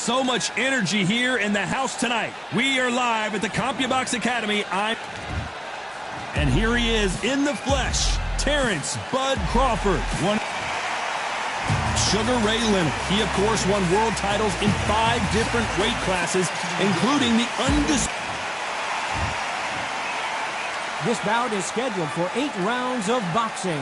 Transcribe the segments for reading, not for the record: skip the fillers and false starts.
So much energy here in the house tonight. We are live at the CompuBox Academy. And here he is in the flesh, Terrence Bud Crawford. Sugar Ray Leonard. He, of course, won world titles in 5 different weight classes, including the Undisputed. This bout is scheduled for 8 rounds of boxing.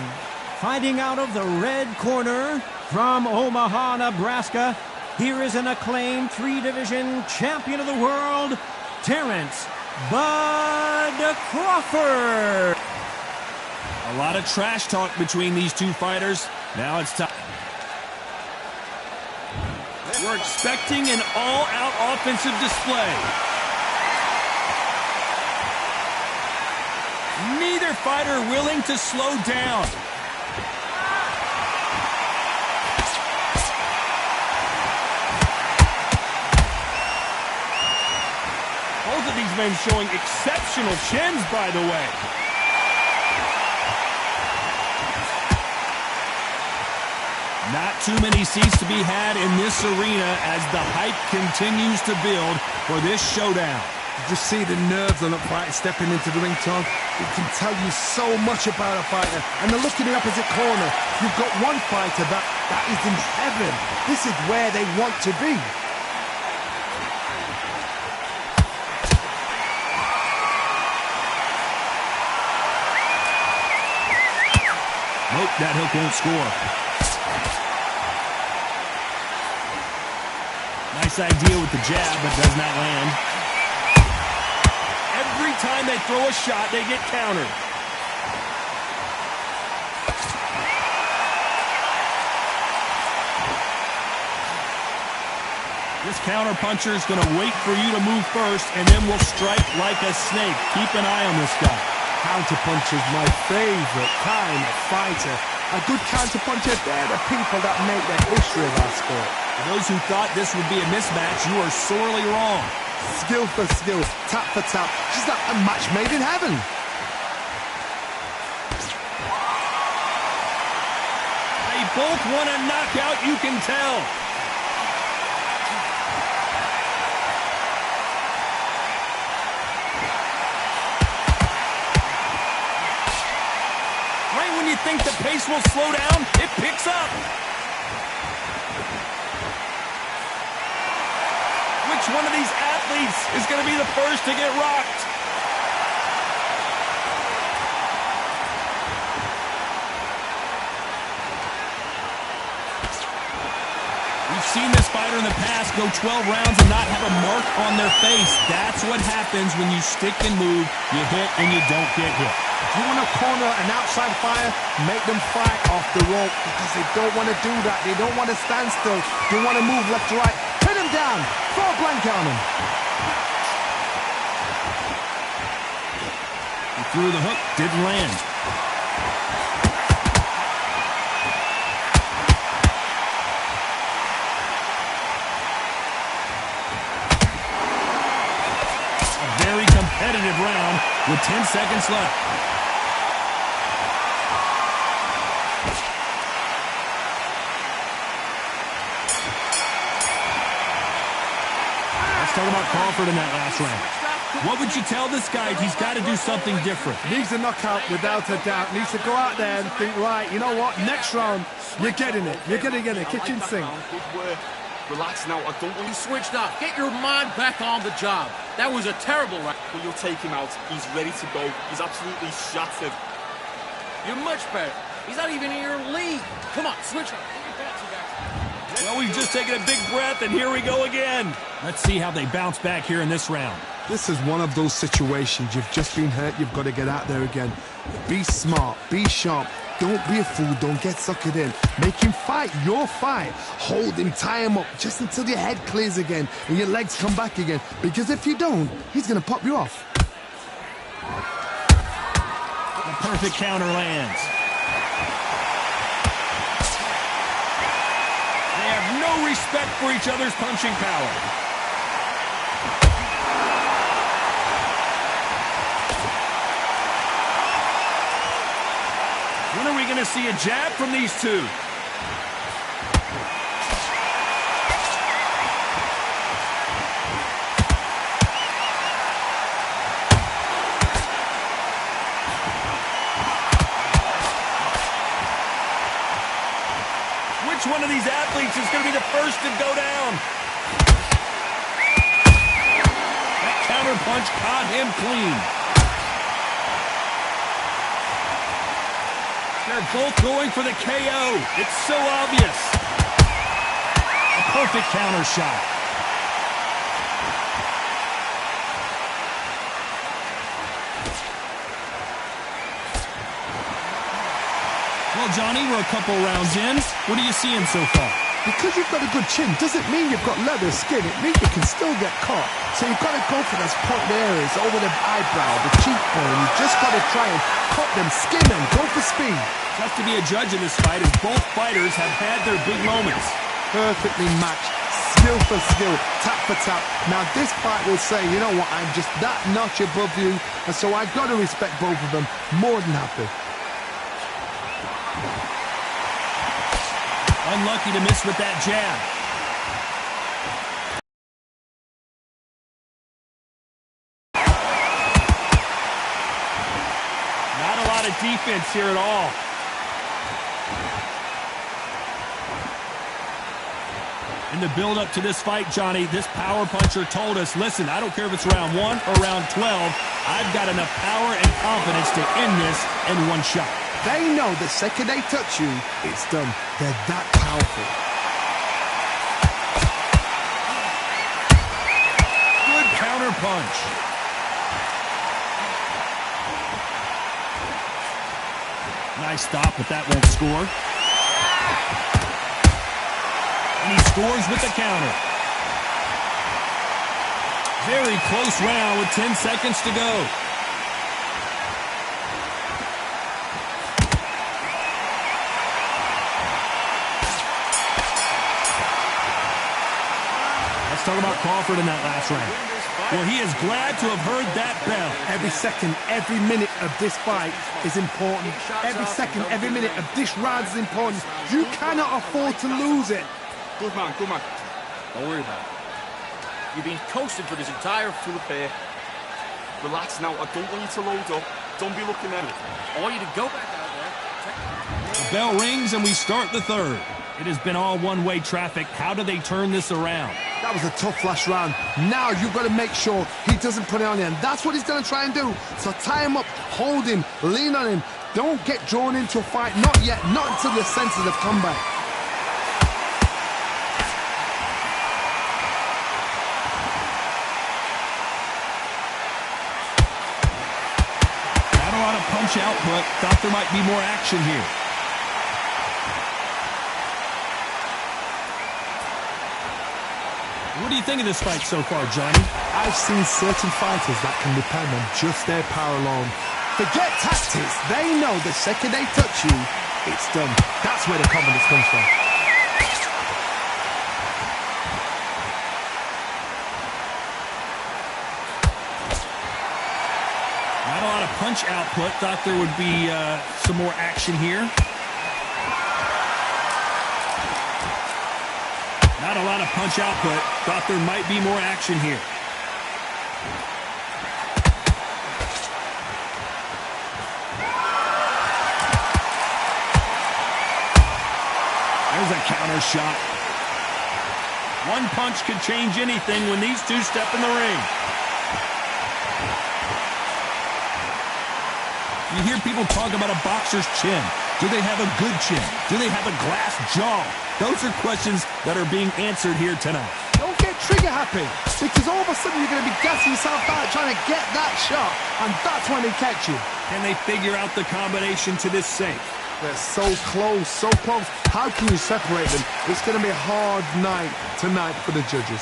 Fighting out of the red corner from Omaha, Nebraska, here is an acclaimed 3-division champion of the world, Terrence Bud Crawford. A lot of trash talk between these two fighters. Now it's time. We're expecting an all-out offensive display. Neither fighter willing to slow down. Both of these men showing exceptional chins, by the way. Not too many seats to be had in this arena as the hype continues to build for this showdown. You just see the nerves on a fighter stepping into the ring, Tom. It can tell you so much about a fighter. And the look in the opposite corner, you've got one fighter that is in heaven. This is where they want to be. Nope, that hook won't score. Nice idea with the jab, but does not land. Every time they throw a shot, they get countered. This counter puncher is going to wait for you to move first, and then will strike like a snake. Keep an eye on this guy. Counter puncher is my favorite kind of fighter. A good counter puncher, they're the people that make the history of our sport. For those who thought this would be a mismatch, you are sorely wrong. Skill for skill, tap for tap. She's like a match made in heaven. They both want a knockout, you can tell. Right when you think the pace will slow down, it picks up. Which one of these athletes is going to be the first to get rocked? We've seen this fighter in the past go 12 rounds and not have a mark on their face. That's what happens when you stick and move, you hit and you don't get hit. If you want to corner an outside fighter, make them fight off the rope because they don't want to do that. They don't want to stand still. They want to move left to right. Pin him down. Throw a blanket on him. He threw the hook, didn't land. A very competitive round with 10 seconds left. Talk about Crawford in that last round. What would you tell this guy? He's got to do something different. Needs a knockout without a doubt. Needs to go out there and think, right, you know what? Next round, you're getting it. You're going to get it. Kitchen sink. Relax now. I don't want you switched up. Get your mind back on the job. That was a terrible round. But you'll take him out. He's ready to go. He's absolutely shattered. You're much better. He's not even in your league. Come on, switch up. Well, we've just taken a big breath, and here we go again. Let's see how they bounce back here in this round. This is one of those situations. You've just been hurt. You've got to get out there again. Be smart. Be sharp. Don't be a fool. Don't get suckered in. Make him fight your fight. Hold him. Tie him up just until your head clears again and your legs come back again. Because if you don't, he's going to pop you off. The perfect counter lands. No respect for each other's punching power. When are we going to see a jab from these two? Which one of these athletes is going to be the first to go down? That counter punch caught him clean. They're both going for the KO. It's so obvious. A perfect counter shot. Well, Johnny, we're a couple rounds in. What are you seeing so far? Because you've got a good chin doesn't mean you've got leather skin. It means you can still get caught. So you've got to go for those point areas over the eyebrow, the cheekbone. You've just got to try and cut them, skin them, go for speed. Tough to be a judge in this fight as both fighters have had their big moments. Perfectly matched, skill for skill, tap for tap. Now this fight will say, you know what, I'm just that notch above you, and so I've got to respect both of them. More than happy. Unlucky to miss with that jab. Not a lot of defense here at all. In the build-up to this fight, Johnny, this power puncher told us, listen, I don't care if it's round 1 or round 12, I've got enough power and confidence to end this in one shot. They know the second they touch you, it's done. They're that powerful. Good counter punch. Nice stop, but that won't score. And he scores with the counter. Very close round with 10 seconds to go. Let's talk about Crawford in that last round. Well, he is glad to have heard that bell. Every second, every minute of this fight is important. Every second, every minute of this round is important. You cannot afford to lose it. Good man, good man. Don't worry about it. You've been coasting for this entire full affair. Relax now. I don't want you to load up. Don't be looking at it. I want you to go back out there. The bell rings and we start the third. It has been all one-way traffic. How do they turn this around? That was a tough last round. Now you've got to make sure he doesn't put it on you, and that's what he's going to try and do. So tie him up, hold him, lean on him. Don't get drawn into a fight. Not yet. Not until your senses have come back. Not a lot of punch output. Thought there might be more action here. What do you think of this fight so far, Johnny? I've seen certain fighters that can depend on just their power alone. Forget tactics. They know the second they touch you, it's done. That's where the confidence comes from. Not a lot of punch output. Thought there would be some more action here. Not a lot of punch output. Thought there might be more action here. There's a counter shot. One punch could change anything when these two step in the ring. You hear people talk about a boxer's chin. Do they have a good chin? Do they have a glass jaw? Those are questions that are being answered here tonight. Don't get trigger happy, because all of a sudden you're going to be gassing yourself out trying to get that shot, and that's when they catch you. Can they figure out the combination to this safe? They're so close, so close. How can you separate them? It's going to be a hard night tonight for the judges.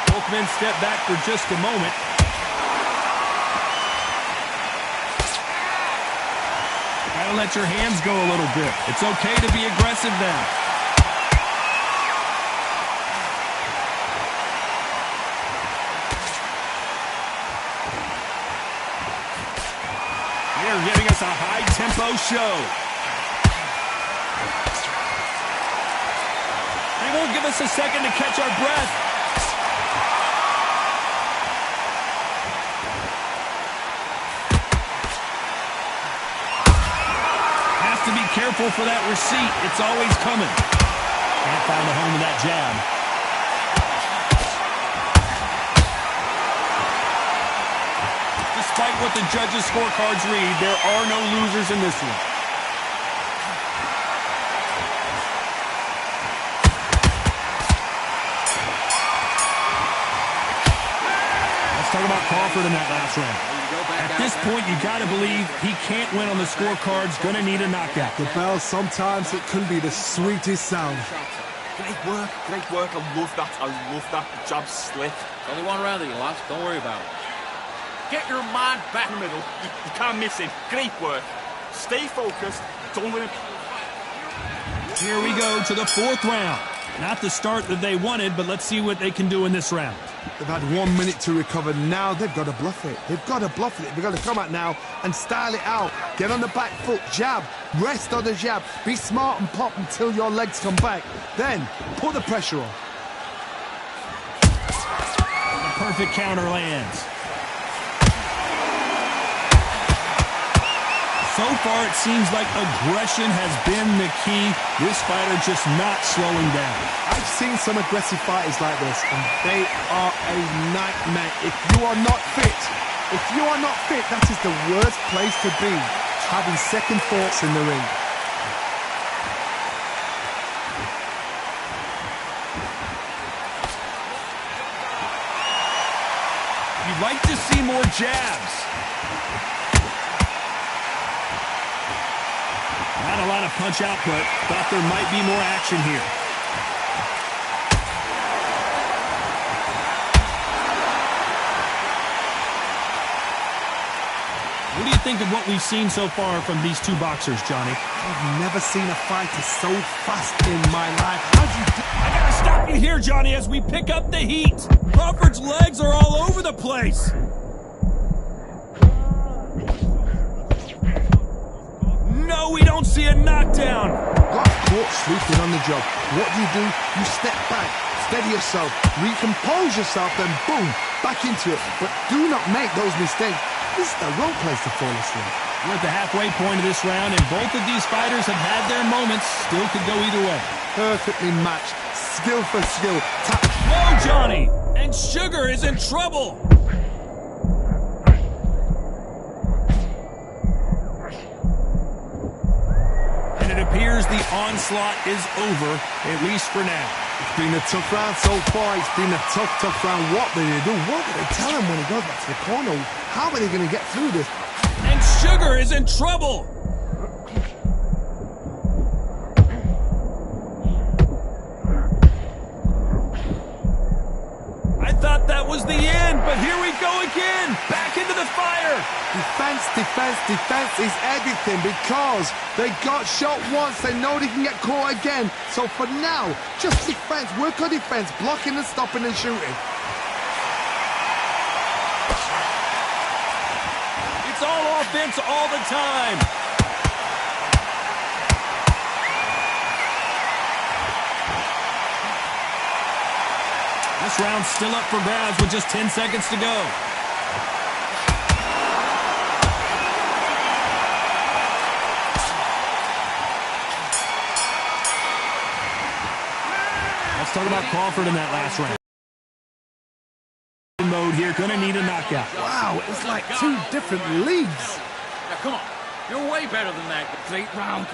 Both men step back for just a moment. Gotta let your hands go a little bit. It's okay to be aggressive now. They're giving us a high-tempo show. They won't give us a second to catch our breath. careful for that receipt. It's always coming. Can't find the home of that jab. Despite what the judges' scorecards read, there are no losers in this one. Let's talk about Crawford in that last round. At this point, you got to believe he can't win on the scorecards. Going to need a knockout. The bell, sometimes it can be the sweetest sound. Great work, great work. I love that. I love that. The jab slick. Only one round that you lost. Don't worry about it. Get your mind back. In the middle. You can't miss him. Great work. Stay focused. Don't let him... Here we go to the fourth round. Not the start that they wanted, but let's see what they can do in this round. They've had 1 minute to recover. Now they've got to bluff it. They've got to bluff it. They've got to come out now and style it out. Get on the back foot, jab, rest on the jab. Be smart and pop until your legs come back. Then put the pressure on. The perfect counter lands. So far, it seems like aggression has been the key. This fighter just not slowing down. I've seen some aggressive fighters like this, and they are a nightmare. If you are not fit, that is the worst place to be, having second thoughts in the ring. You'd like to see more jabs. Not a lot of punch output. Thought there might be more action here. What do you think of what we've seen so far from these two boxers, Johnny? I've never seen a fighter so fast in my life. How'd you do? I gotta stop you here, Johnny, as we pick up the heat. Crawford's legs are all over the place. No, we don't see a knockdown. Got caught sleeping on the job. What do? You step back, steady yourself, recompose yourself, then boom, back into it. But do not make those mistakes. This is the wrong place to fall asleep. We're at the halfway point of this round, and both of these fighters have had their moments. Still could go either way. Perfectly matched, skill for skill. Whoa, Johnny! And Sugar is in trouble. And it appears the onslaught is over, at least for now. It's been a tough round so far. It's been a tough round. What do they do? What do they tell him when he goes back to the corner? How are they going to get through this? And Sugar is in trouble. I thought that was the end, but here we go again. Back into the fire. Defense is everything because they got shot once. They know they can get caught again. So for now, just defense. Work on defense. Blocking and stopping and shooting. It's all offense all the time. This round's still up for grabs with just 10 seconds to go. Let's talk about Crawford in that last round. Mode here, gonna need a knockout. Wow, it's like two different leagues. Now, come on. You're way better than that. Great round.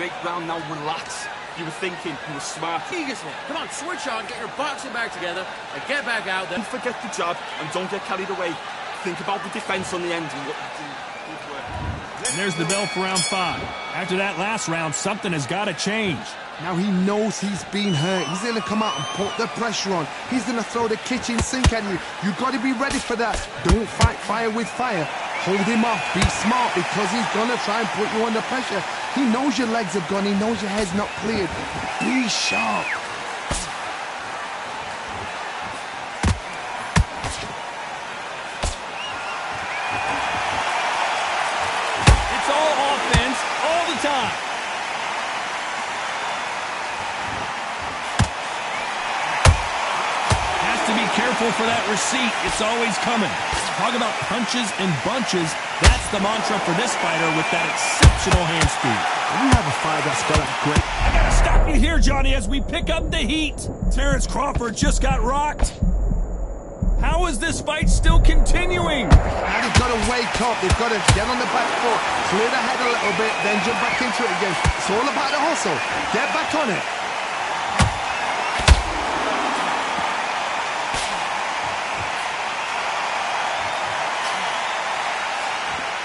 Now relax. You were thinking, you were smart. Come on, switch on, get your boxing back together, and get back out there. Don't forget the jab and don't get carried away. Think about the defense on the end and what you do. Good work. And there's the bell for round 5. After that last round, something has got to change. Now he knows he's been hurt. He's going to come out and put the pressure on. He's going to throw the kitchen sink at you. You've got to be ready for that. Don't fight fire with fire. Hold him off. Be smart because he's going to try and put you under pressure. He knows your legs have gone. He knows your head's not cleared. Be sharp. It's all offense all the time. Has to be careful for that receipt. It's always coming. Talk about punches and bunches. That's the mantra for this fighter with that exceptional hand speed. When you have a fight that's got that great... I gotta stop you here, Johnny, as we pick up the heat. Terrence Crawford just got rocked. How is this fight still continuing? Now they've got to wake up. They've got to get on the back foot, clear the head a little bit, then jump back into it again. It's all about the hustle. Get back on it.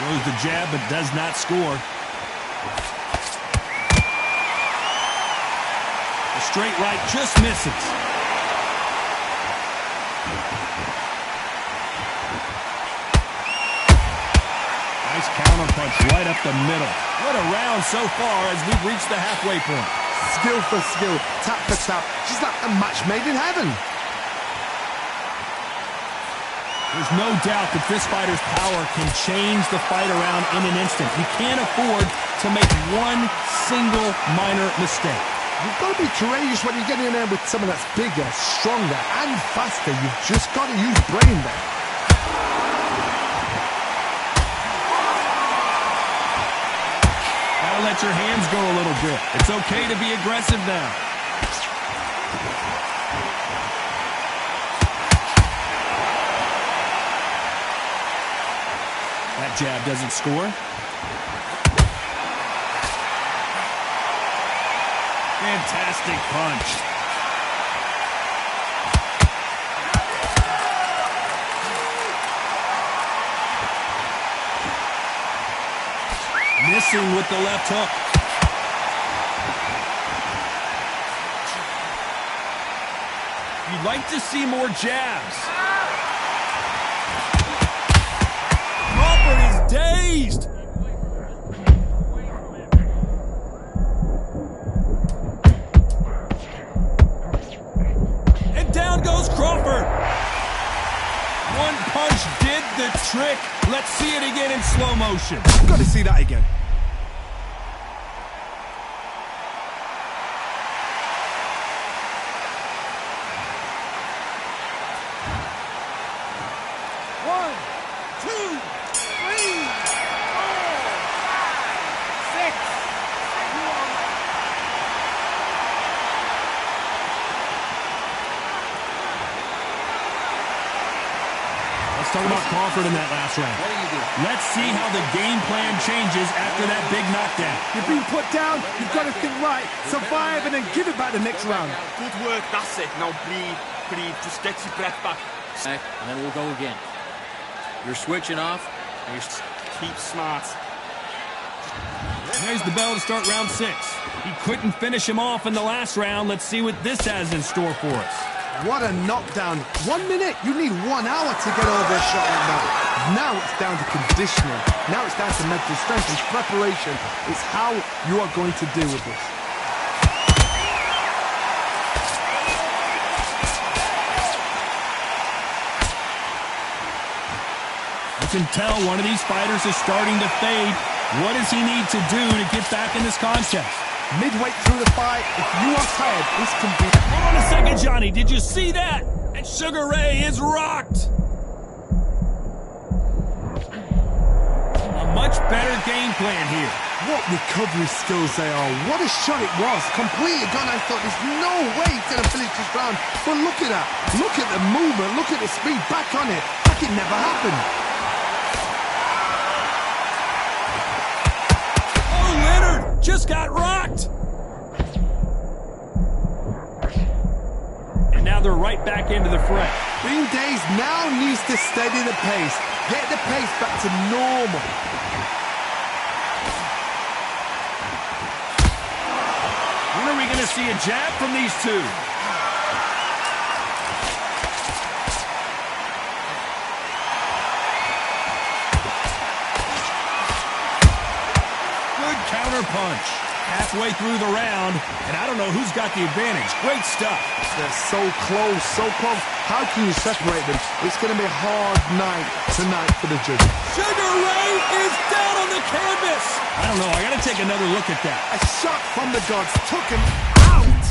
Throws the jab, but does not score. The straight right just misses. Nice counter punch right up the middle. What a round so far as we've reached the halfway point. Skill for skill, tap for tap. Just like a match made in heaven. There's no doubt that this fighter's power can change the fight around in an instant. You can't afford to make one single minor mistake. You've got to be courageous when you get in there with someone that's bigger, stronger, and faster. You've just got to use brain there. Gotta let your hands go a little bit. It's okay to be aggressive now. That jab doesn't score. Fantastic punch. Missing with the left hook. You'd like to see more jabs. Crawford is dazed. And down goes Crawford. One punch did the trick. Let's see it again in slow motion. Got to see that again. Let's talk about Crawford in that last round. What do you do? Let's see how the game plan changes after that big knockdown. You've been put down, you've got to think right, survive, and then give it back the next round. Good work, that's it. Now breathe, breathe. Just get your breath back. And then we'll go again. You're switching off. And you're Keep smart. There's the bell to start round 6. He couldn't finish him off in the last round. Let's see what this has in store for us. What a knockdown. 1 minute, you need 1 hour to get over a shot like that. Now it's down to conditioning. Now it's down to mental strength and preparation. It's how you are going to deal with this. You can tell one of these fighters is starting to fade. What does he need to do to get back in this contest? Midway through the fight, if you are tired, this can be... Hold on a second, Johnny. Did you see that? And Sugar Ray is rocked. A much better game plan here. What recovery skills they are. What a shot it was. Completely gone. I thought there's no way he's going to finish this round. But look at that. Look at the movement. Look at the speed. Back on it. Like it never happened. Oh, Leonard just got rocked. And now they're right back into the fray. Being dazed now needs to steady the pace. Get the pace back to normal. When are we going to see a jab from these two? Good counter punch. Halfway through the round, and I don't know who's got the advantage. Great stuff. They're so close, so close. How can you separate them? It's going to be a hard night tonight for the judges. Sugar Ray is down on the canvas. I don't know. I got to take another look at that. A shot from the gods took him out.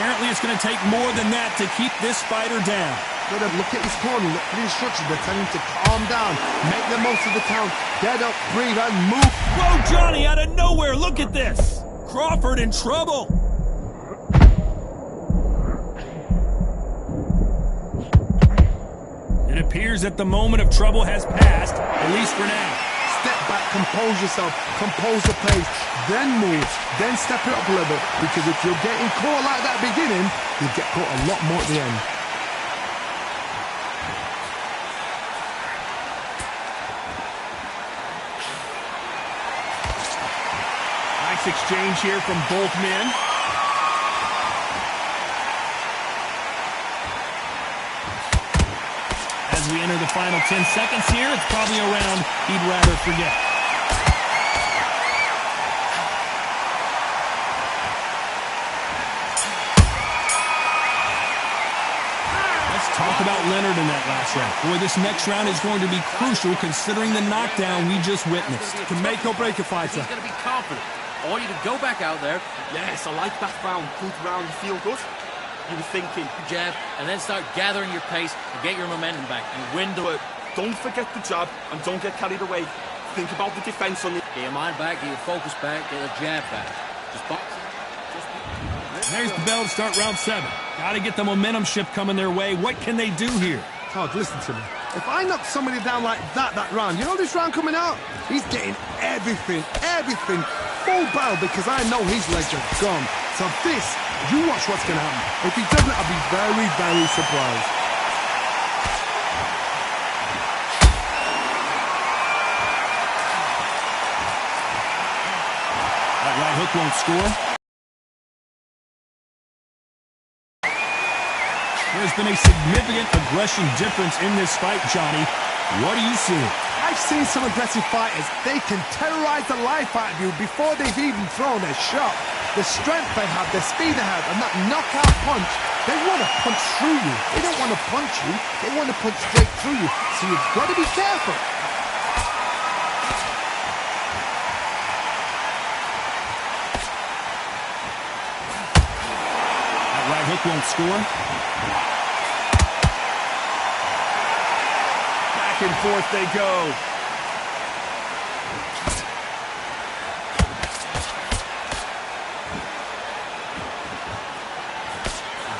Apparently it's going to take more than that to keep this fighter down. Gotta look at his corner, look for the instructions. They're telling him to calm down, make the most of the count, get up, breathe, and move. Whoa, Johnny, out of nowhere, look at this. Crawford in trouble. It appears that the moment of trouble has passed, at least for now. Step back, compose yourself, compose the pace, then move, then step it up a little bit. Because if you're getting caught like that beginning, you'll get caught a lot more at the end. Nice exchange here from both men. As we enter the final 10 seconds here, it's probably a round he'd rather forget. Let's talk about Leonard in that last round. Boy, this next round is going to be crucial considering the knockdown we just witnessed. To make or break a fighter. He's going to be confident. I want you to go back out there. Yes, I like that round. Good round. You feel good? You were thinking. Jab, and then start gathering your pace and get your momentum back and win the... Don't forget the jab and don't get carried away. Think about the defense on the... Get your mind back, get your focus back, get the jab back. Just box. There's the bell to start round 7. Got to get the momentum shift coming their way. What can they do here? Todd, listen to me. If I knock somebody down like that round, you know this round coming out? He's getting everything, full barrel, because I know his legs are gone. So this, you watch what's going to happen. If he doesn't, I'll be very, very surprised. That right hook won't score. There's been a significant aggression difference in this fight, Johnny. What do you see? I've seen some aggressive fighters. They can terrorize the life out of you before they've even thrown a shot. The strength they have, the speed they have, and that knockout punch, they want to punch through you. They don't want to punch you. They want to punch straight through you. So you've got to be careful. That right hook won't score. Back and forth they go.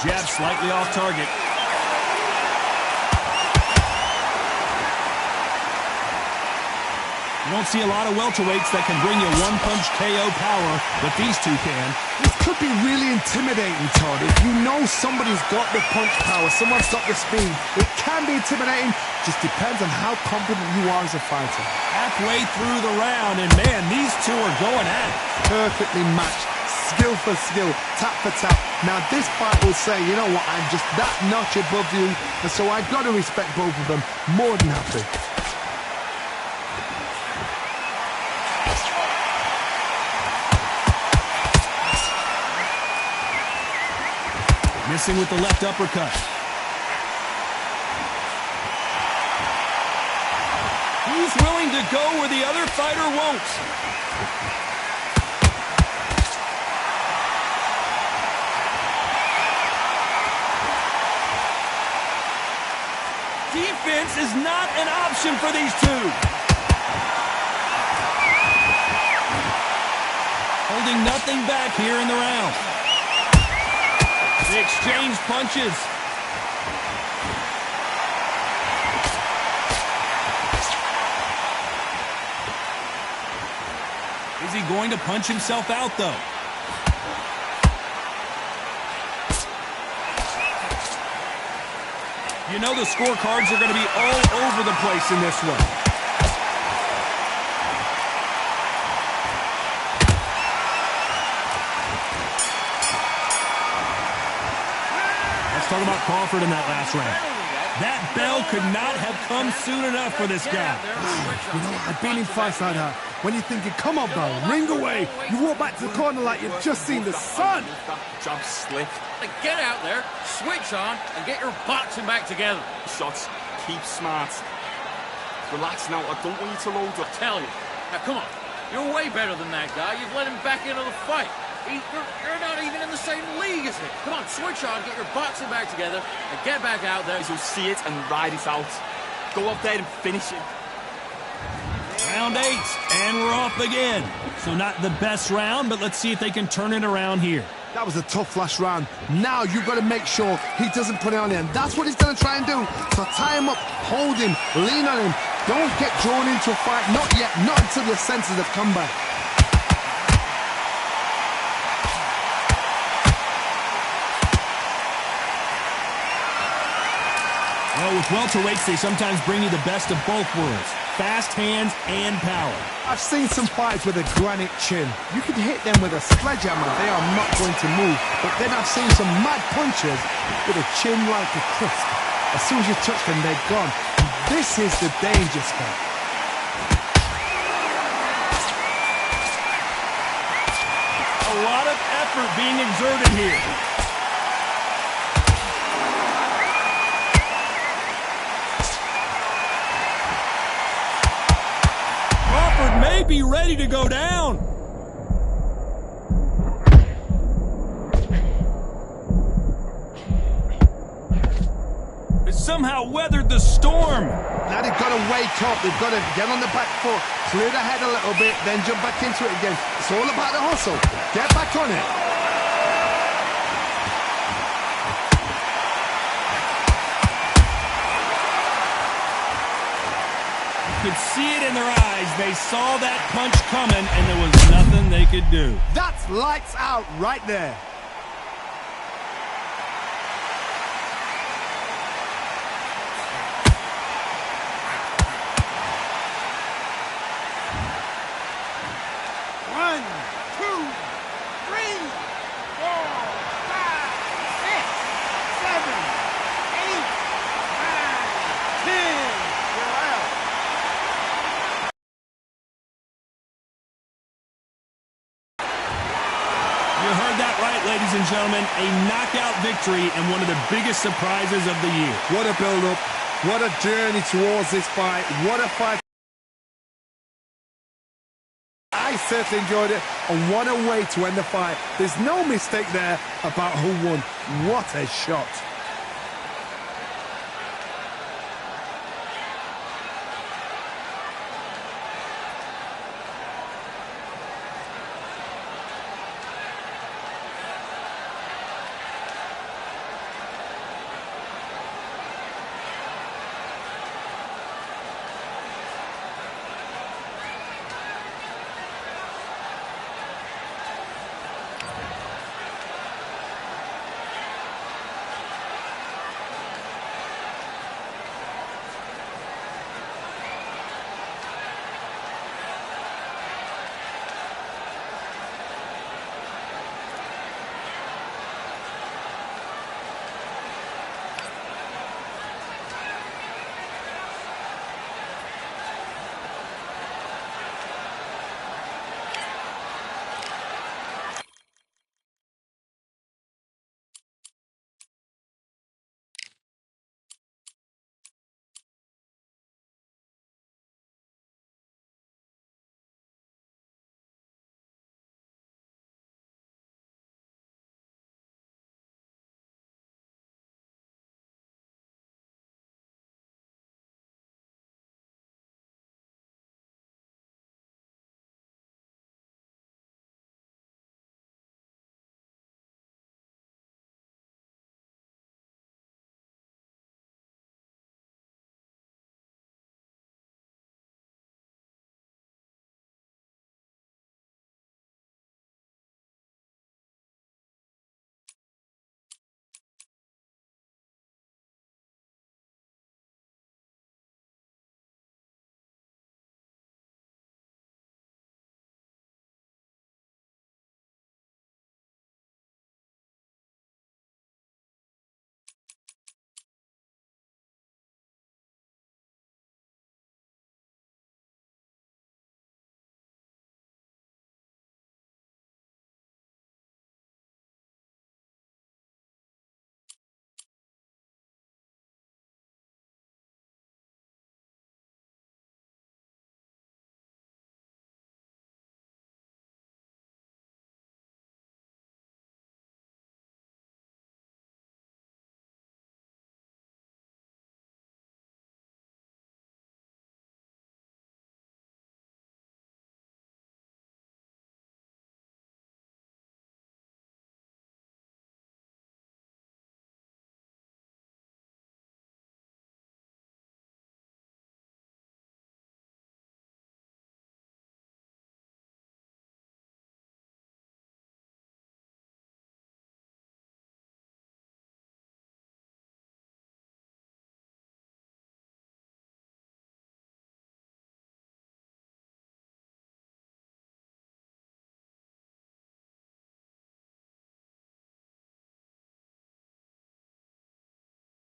Jab slightly off target. You don't see a lot of welterweights that can bring you one-punch KO power, but these two can. This could be really intimidating, Todd. If you know somebody's got the punch power, someone's got the speed, it can be intimidating. Just depends on how confident you are as a fighter. Halfway through the round, and man, these two are going at it. Perfectly matched. Skill for skill, tap for tap. Now this fight will say, you know what, I'm just that notch above you, and so I've got to respect both of them more than happy. Missing with the left uppercut. He's willing to go where the other fighter won't. Defense is not an option for these two. Holding nothing back here in the round. They exchange punches. Is he going to punch himself out, though? You know the scorecards are going to be all over the place in this one. Let's talk about Crawford in that last round. That bell could not have come soon enough for this guy. You know, I've been in fights like that. When you're thinking, come on, bell, ring away. You walk back to the corner like you've just seen the sun. That jab slick. Like, get out there, switch on, and get your boxing back together. Shots. Keep smart. Relax now. I don't want you to load up. Tell you. Now, come on. You're way better than that guy. You've let him back into the fight. You're not even in the same league as him. Come on, switch on, get your boxing back together, and get back out there. You'll see it and ride it out. Go out there and finish it. Round 8, and we're off again. So not the best round, but let's see if they can turn it around here. That was a tough last round. Now you've got to make sure he doesn't put it on him. That's what he's going to try and do. So tie him up, hold him, lean on him. Don't get drawn into a fight. Not yet. Not until your senses have come back. Well, with welterweights, they sometimes bring you the best of both worlds. Fast hands and power. I've seen some fights with a granite chin. You can hit them with a sledgehammer, they are not going to move. But then I've seen some mad punchers with a chin like a crisp. As soon as you touch them, they're gone. This is the danger spot. A lot of effort being exerted here. May be ready to go down. It somehow weathered the storm. Now they've got to wake up. They've got to get on the back foot, clear the head a little bit, then jump back into it again. It's all about the hustle. Get back on it. Could see it in their eyes. They saw that punch coming, and there was nothing they could do. That's lights out right there. One, two, three, 4, 5, 6, 7, 8, 9, 10. You're out. You heard that right, ladies and gentlemen. A knockout victory and one of the biggest surprises of the year. What a build-up. What a journey towards this fight. What a fight. I certainly enjoyed it, and what a way to end the fight. There's no mistake there about who won. What a shot.